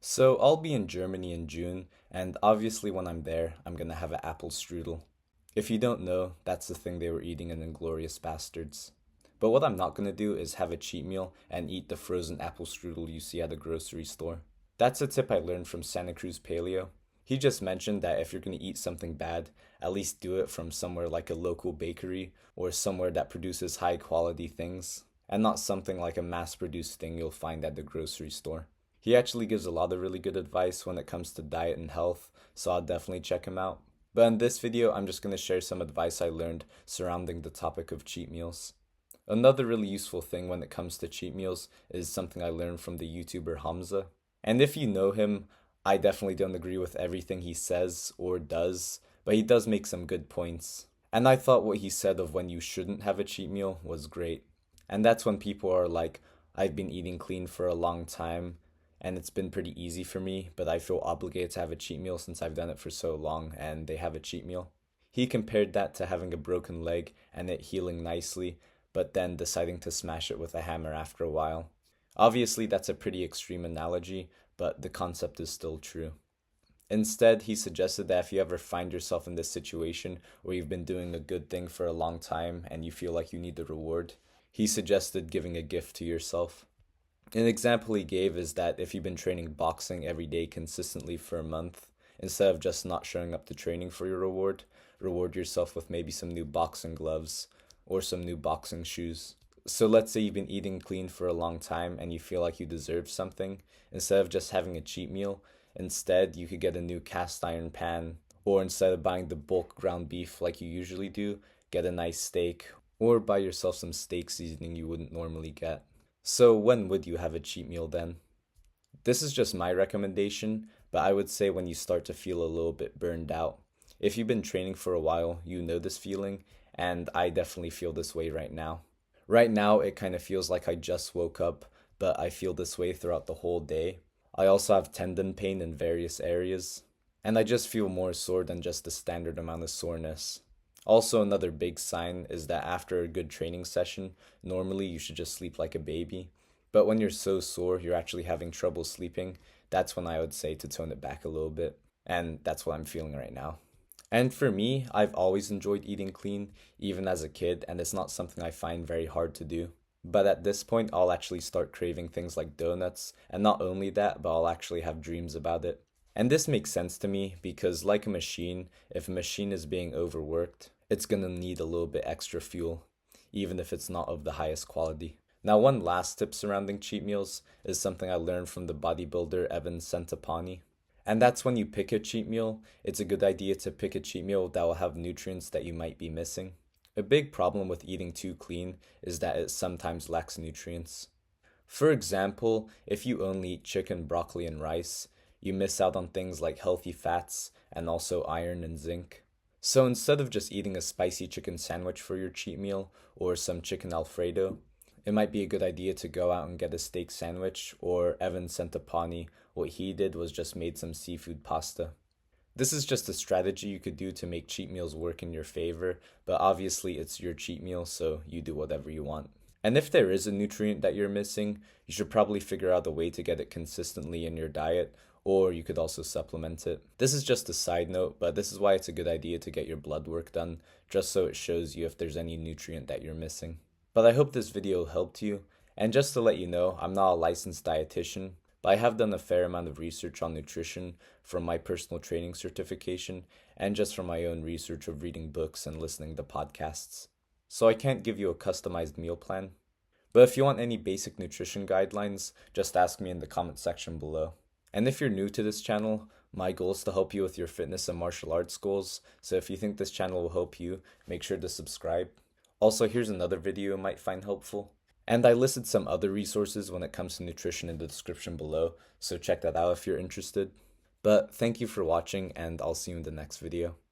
So I'll be in Germany in June, and obviously when I'm there, I'm gonna have an apple strudel. If you don't know, that's the thing they were eating in Inglourious Bastards. But what I'm not gonna do is have a cheat meal and eat the frozen apple strudel you see at the grocery store. That's a tip I learned from Santa Cruz Paleo. He just mentioned that if you're gonna eat something bad, at least do it from somewhere like a local bakery or somewhere that produces high quality things, and not something like a mass produced thing you'll find at the grocery store. He actually gives a lot of really good advice when it comes to diet and health, so I'll definitely check him out. But in this video, I'm just going to share some advice I learned surrounding the topic of cheat meals. Another really useful thing when it comes to cheat meals is something I learned from the YouTuber Hamza. And if you know him, I definitely don't agree with everything he says or does, but he does make some good points. And I thought what he said of when you shouldn't have a cheat meal was great. And that's when people are like, I've been eating clean for a long time and it's been pretty easy for me, but I feel obligated to have a cheat meal since I've done it for so long and they have a cheat meal. He compared that to having a broken leg and it healing nicely, but then deciding to smash it with a hammer after a while. Obviously, that's a pretty extreme analogy, but the concept is still true. Instead, he suggested that if you ever find yourself in this situation where you've been doing a good thing for a long time and you feel like you need the reward, he suggested giving a gift to yourself. An example he gave is that if you've been training boxing every day consistently for a month, instead of just not showing up to training for your reward yourself with maybe some new boxing gloves or some new boxing shoes. So let's say you've been eating clean for a long time and you feel like you deserve something. Instead of just having a cheat meal, instead you could get a new cast iron pan, or instead of buying the bulk ground beef like you usually do, get a nice steak, or buy yourself some steak seasoning you wouldn't normally get. So, when would you have a cheat meal then? This is just my recommendation, but I would say when you start to feel a little bit burned out. If you've been training for a while, you know this feeling, and I definitely feel this way right now. Right now, it kind of feels like I just woke up, but I feel this way throughout the whole day. I also have tendon pain in various areas, and I just feel more sore than just the standard amount of soreness. Also, another big sign is that after a good training session, normally you should just sleep like a baby. But when you're so sore, you're actually having trouble sleeping, that's when I would say to tone it back a little bit. And that's what I'm feeling right now. And for me, I've always enjoyed eating clean, even as a kid, and it's not something I find very hard to do. But at this point, I'll actually start craving things like donuts, and not only that, but I'll actually have dreams about it. And this makes sense to me because, like a machine, if a machine is being overworked, it's gonna need a little bit extra fuel, even if it's not of the highest quality. Now, one last tip surrounding cheat meals is something I learned from the bodybuilder Evan Centopani. And that's when you pick a cheat meal, it's a good idea to pick a cheat meal that will have nutrients that you might be missing. A big problem with eating too clean is that it sometimes lacks nutrients. For example, if you only eat chicken, broccoli, and rice, you miss out on things like healthy fats and also iron and zinc. So instead of just eating a spicy chicken sandwich for your cheat meal or some chicken Alfredo, it might be a good idea to go out and get a steak sandwich, or Evan Centopani, what he did was just made some seafood pasta. This is just a strategy you could do to make cheat meals work in your favor, but obviously it's your cheat meal, so you do whatever you want. And if there is a nutrient that you're missing, you should probably figure out a way to get it consistently in your diet, or you could also supplement it. This is just a side note, but this is why it's a good idea to get your blood work done, just so it shows you if there's any nutrient that you're missing. But I hope this video helped you, and just to let you know, I'm not a licensed dietitian, but I have done a fair amount of research on nutrition from my personal training certification and just from my own research of reading books and listening to podcasts. So I can't give you a customized meal plan. But if you want any basic nutrition guidelines, just ask me in the comment section below. And if you're new to this channel, my goal is to help you with your fitness and martial arts goals, so if you think this channel will help you, make sure to subscribe. Also, here's another video you might find helpful. And I listed some other resources when it comes to nutrition in the description below, so check that out if you're interested. But thank you for watching, and I'll see you in the next video.